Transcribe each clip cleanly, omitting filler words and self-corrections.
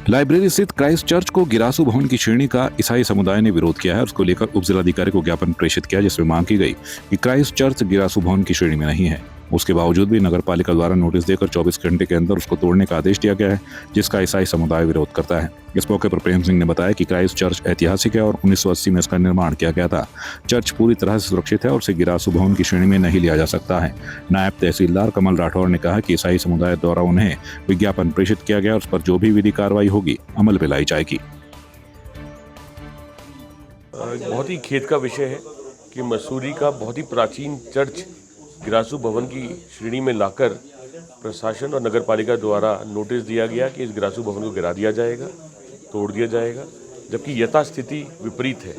Library स्थित Christ church को गिरासू भवन की श्रेणी का ईसाई समुदाय ने विरोध किया है। उसको लेकर उप जिलाधिकारी को ज्ञापन प्रेषित किया, जिसमें मांग की गई कि क्राइस्ट चर्च गिरासू भवन की श्रेणी में नहीं है। उसके बावजूद भी नगर पालिका द्वारा नोटिस देकर 24 घंटे के अंदर उसको तोड़ने का आदेश दिया गया है, जिसका ईसाई समुदाय विरोध करता है। इस मौके पर प्रेम सिंह ने बताया कि क्राइस्ट चर्च ऐतिहासिक है और 1980 में इसका निर्माण किया गया था। चर्च पूरी तरह से सुरक्षित है और उसे गिरासू भवन की श्रेणी में नहीं लिया जा सकता है। नायब तहसीलदार कमल राठौर ने कहा कि ईसाई समुदाय द्वारा उन्हें विज्ञापन प्रेषित किया गया और उस पर जो भी विधि कार्रवाई होगी अमल में लाई जाएगी। बहुत ही खेद का विषय है कि मसूरी का बहुत ही प्राचीन चर्च गिरासू भवन की श्रेणी में लाकर प्रशासन और नगर पालिका द्वारा नोटिस दिया गया कि इस गिरासू भवन को गिरा दिया जाएगा, तोड़ दिया जाएगा, जबकि यथास्थिति विपरीत है।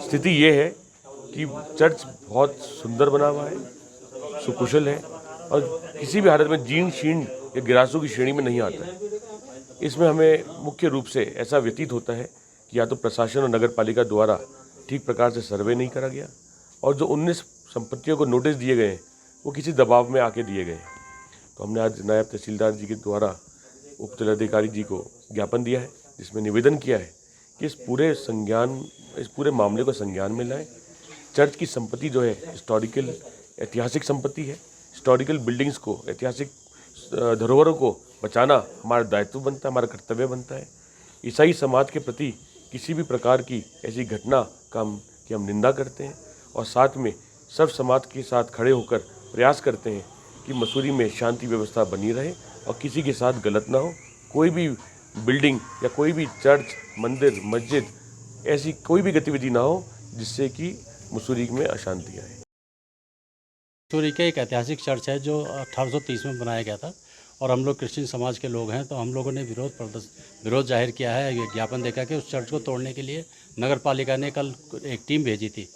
स्थिति ये है कि चर्च बहुत सुंदर बना हुआ है, सुकुशल है और किसी भी हालत में जीर्ण शीर्ण या गिरासू की श्रेणी में नहीं आता है। इसमें हमें मुख्य रूप से ऐसा व्यतीत होता है कि या तो प्रशासन और नगर पालिका द्वारा ठीक प्रकार से सर्वे नहीं करा गया और जो 19 संपत्तियों को नोटिस दिए गए हैं वो किसी दबाव में आके दिए गए हैं। तो हमने आज नायब तहसीलदार जी के द्वारा उप जिलाधिकारी जी को ज्ञापन दिया है, जिसमें निवेदन किया है कि इस पूरे मामले को संज्ञान में लाएं। चर्च की संपत्ति जो है हिस्टोरिकल ऐतिहासिक संपत्ति है। हिस्टोरिकल बिल्डिंग्स को, ऐतिहासिक धरोहरों को बचाना हमारा दायित्व बनता है, हमारा कर्तव्य बनता है। ईसाई समाज के प्रति किसी भी प्रकार की ऐसी घटना की हम निंदा करते हैं और साथ में सब समाज के साथ खड़े होकर प्रयास करते हैं कि मसूरी में शांति व्यवस्था बनी रहे और किसी के साथ गलत ना हो। कोई भी बिल्डिंग या कोई भी चर्च, मंदिर, मस्जिद, ऐसी कोई भी गतिविधि ना हो जिससे कि मसूरी में अशांति आए। मसूरी का एक ऐतिहासिक चर्च है जो 1830 में बनाया गया था और हम लोग क्रिश्चियन समाज के लोग हैं, तो हम लोगों ने विरोध जाहिर किया है। ये ज्ञापन देकर के उस चर्च को तोड़ने के लिए नगर पालिका ने कल एक टीम भेजी थी।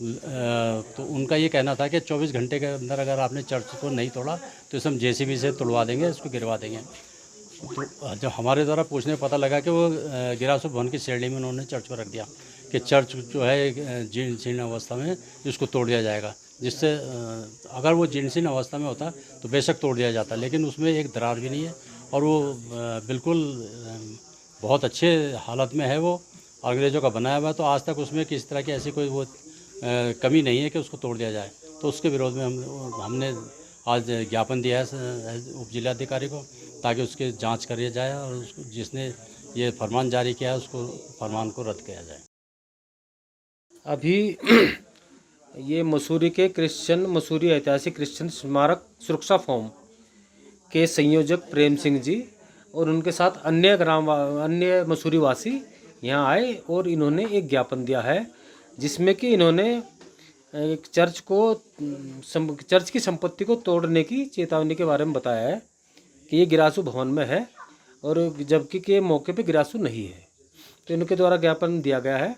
तो उनका ये कहना था कि 24 घंटे के अंदर अगर आपने चर्च को नहीं तोड़ा तो इसे हम JCB से तुड़वा देंगे, इसको गिरवा देंगे। तो जब हमारे द्वारा पूछने में पता लगा कि वो गिरासू भवन की श्रेणी में उन्होंने चर्च को रख दिया कि चर्च जो है जीर्ण अवस्था में, इसको तोड़ दिया जाएगा। जिससे अगर वो जीर्ण अवस्था में होता तो बेशक तोड़ दिया जाता, लेकिन उसमें एक दरार भी नहीं है और वो बिल्कुल बहुत अच्छे हालत में है। वो अंग्रेज़ों का बनाया हुआ है, तो आज तक उसमें किसी तरह की ऐसी कोई वो कमी नहीं है कि उसको तोड़ दिया जाए। तो उसके विरोध में हमने आज ज्ञापन दिया है उप जिलाधिकारी को, ताकि उसकी जांच करी जाए और उसको जिसने ये फरमान जारी किया है उसको फरमान को रद्द किया जाए। अभी ये मसूरी ऐतिहासिक क्रिश्चियन स्मारक सुरक्षा फोरम के संयोजक प्रेम सिंह जी और उनके साथ अन्य मसूरी वासी यहाँ आए और इन्होंने एक ज्ञापन दिया है, जिसमें कि इन्होंने एक चर्च की संपत्ति को तोड़ने की चेतावनी के बारे में बताया है कि ये गिरासू भवन में है और जबकि के मौके पे गिरासू नहीं है। तो इनके द्वारा ज्ञापन दिया गया है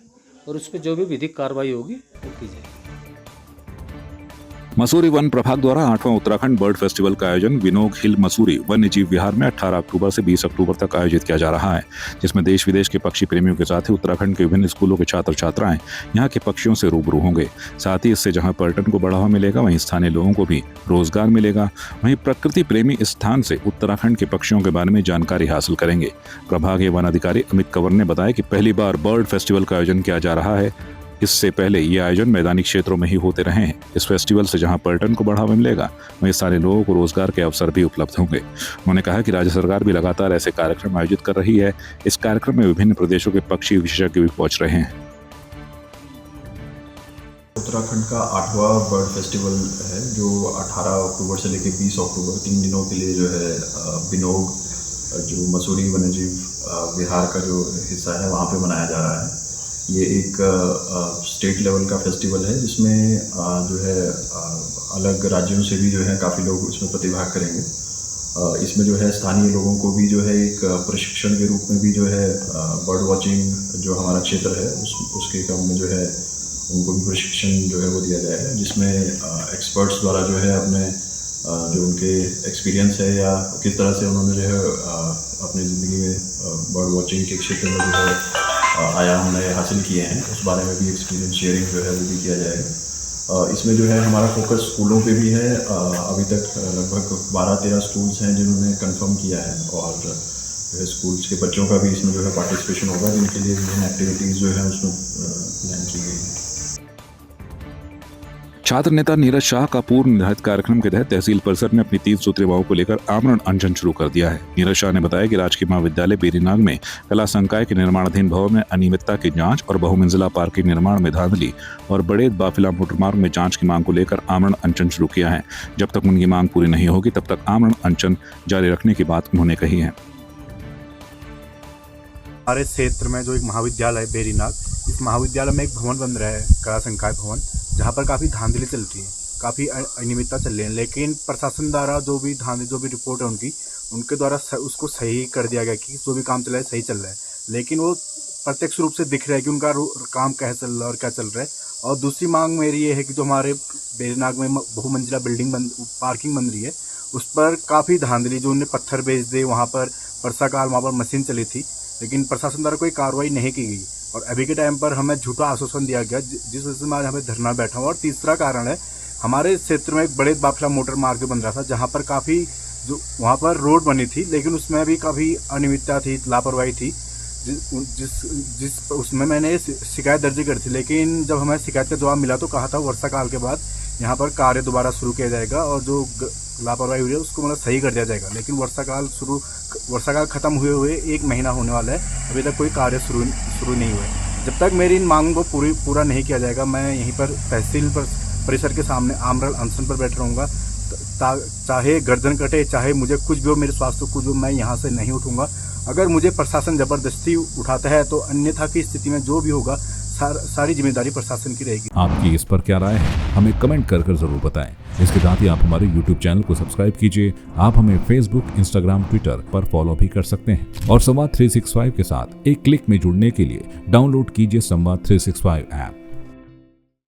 और उस पर जो भी विधिक कार्रवाई होगी वो की जाएगी। मसूरी वन प्रभाग द्वारा 8वां उत्तराखंड बर्ड फेस्टिवल का आयोजन विनोग हिल मसूरी वन्य जीव विहार में 18 अक्टूबर से 20 अक्टूबर तक आयोजित किया जा रहा है, जिसमें देश विदेश के पक्षी प्रेमियों के साथ ही उत्तराखंड के विभिन्न स्कूलों के छात्र छात्राएं यहां के पक्षियों से रूबरू होंगे। साथ ही इससे जहां पर्यटन को बढ़ावा मिलेगा, वहीं स्थानीय लोगों को भी रोजगार मिलेगा। वहीं प्रकृति प्रेमी इस स्थान से उत्तराखंड के पक्षियों के बारे में जानकारी हासिल करेंगे। प्रभागीय वन अधिकारी अमित कंवर ने बताया कि पहली बार बर्ड फेस्टिवल का आयोजन किया जा रहा है। इससे पहले ये आयोजन मैदानी क्षेत्रों में ही होते रहे हैं। इस फेस्टिवल से जहां पर्यटन को बढ़ावा मिलेगा, वहीं सारे लोगों को रोजगार के अवसर भी उपलब्ध होंगे। उन्होंने कहा कि राज्य सरकार भी लगातार ऐसे कार्यक्रम आयोजित कर रही है। इस कार्यक्रम में विभिन्न प्रदेशों के पक्षी विशेषज्ञ भी पहुंच रहे हैं। उत्तराखंड का 8वां बर्ड फेस्टिवल है जो 18 अक्टूबर से लेकर 20 अक्टूबर 3 दिनों के लिए जो है बिनोग जो मसूरी वन्यजीव विहार का जो हिस्सा है वहाँ पे मनाया जा रहा है। ये एक स्टेट लेवल का फेस्टिवल है जिसमें जो है अलग राज्यों से भी जो है काफ़ी लोग इसमें प्रतिभाग करेंगे। इसमें जो है स्थानीय लोगों को भी जो है एक प्रशिक्षण के रूप में भी जो है बर्ड वॉचिंग जो हमारा क्षेत्र है उसके क्रम में जो है उनको भी प्रशिक्षण जो है वो दिया जाएगा, जिसमें एक्सपर्ट्स द्वारा जो है अपने जो उनके एक्सपीरियंस है या किस तरह से उन्होंने जो है अपनी ज़िंदगी में बर्ड वॉचिंग के क्षेत्र में जो है आयाम नए हासिल किए हैं, उस बारे में भी एक्सपीरियंस शेयरिंग जो है वो भी किया जाएगा। इसमें जो है हमारा फोकस स्कूलों पे भी है। अभी तक लगभग 12-13 स्कूल्स हैं जिन्होंने कंफर्म किया है और स्कूल्स के बच्चों का भी इसमें जो है पार्टिसिपेशन होगा, जिनके लिए विभिन्न एक्टिविटीज़ जो है उसमें प्लान की गई है। छात्र नेता नीरज शाह का पूर्व निर्धारित कार्यक्रम के तहत तहसील परिसर में अपनी 3 सूत्रीय मांगों को लेकर आमरण अनशन शुरू कर दिया है। नीरज शाह ने बताया कि राजकीय महाविद्यालय बेरीनाग में कला संकाय के निर्माणाधीन भवन में अनियमितता की जांच और बहुमंजिला पार्किंग निर्माण में धांधली और बड़े बाफिला मोटर मार्ग में जांच की मांग को लेकर आमरण अनशन शुरू किया है। जब तक उनकी मांग पूरी नहीं होगी तब तक आमरण अनशन जारी रखने की बात उन्होंने कही है। हमारे क्षेत्र में जो एक महाविद्यालय है बेरीनाग, इस महाविद्यालय में एक भवन बन रहा है, कला संकाय भवन, जहाँ पर काफ़ी धांधली चल रही है, काफ़ी अनियमितता चल रही है। लेकिन प्रशासन द्वारा जो भी रिपोर्ट है उनके द्वारा उसको सही कर दिया गया कि जो भी काम चल रहा है सही चल रहा है। लेकिन वो प्रत्यक्ष रूप से दिख रहा है कि उनका काम कैसे चल रहा है और क्या चल रहा है। और दूसरी मांग मेरी ये है कि जो हमारे बेरीनाग में बहुमंजिला पार्किंग बन रही है, उस पर काफ़ी धांधली, जो उन्हें पत्थर बेच दे, वहाँ पर वर्षाकाल वहाँ पर मशीन चली थी, लेकिन प्रशासन द्वारा कोई कार्रवाई नहीं की गई। और अभी के टाइम पर हमें झूठा आश्वासन दिया गया, जिस वजह से मैं आज हमें धरना बैठा हूँ। और तीसरा कारण है, हमारे क्षेत्र में एक बड़े बाफिला मोटर मार्ग बन रहा था, जहाँ पर काफ़ी वहाँ पर रोड बनी थी, लेकिन उसमें भी काफ़ी अनियमितता थी, लापरवाही थी, उसमें मैंने शिकायत दर्ज करी थी। लेकिन जब हमें शिकायत का जवाब मिला तो कहा था वर्षाकाल के बाद यहाँ पर कार्य दोबारा शुरू किया जाएगा और जो लापरवाही हुई है उसको मतलब सही कर दिया जाएगा। लेकिन वर्षाकाल खत्म हुए 1 महीना होने वाला है, अभी तक कोई कार्य शुरू नहीं हुआ है। जब तक मेरी इन मांगों को पूरा नहीं किया जाएगा, मैं यहीं पर तहसील परिसर के सामने आमरण अनशन पर बैठ रहूँगा। चाहे गर्दन कटे, चाहे मुझे कुछ भी हो, मेरे स्वास्थ्य को कुछ भी, मैं यहाँ से नहीं उठूँगा। अगर मुझे प्रशासन ज़बरदस्ती उठाता है तो अन्यथा की स्थिति में जो भी होगा सारी जिम्मेदारी प्रशासन की रहेगी। आपकी इस पर क्या राय है, हमें कमेंट कर जरूर बताएं। इसके साथ ही आप हमारे YouTube चैनल को सब्सक्राइब कीजिए। आप हमें Facebook, Instagram, Twitter पर फॉलो भी कर सकते हैं और संवाद 365 के साथ एक क्लिक में जुड़ने के लिए डाउनलोड कीजिए संवाद 365 ऐप।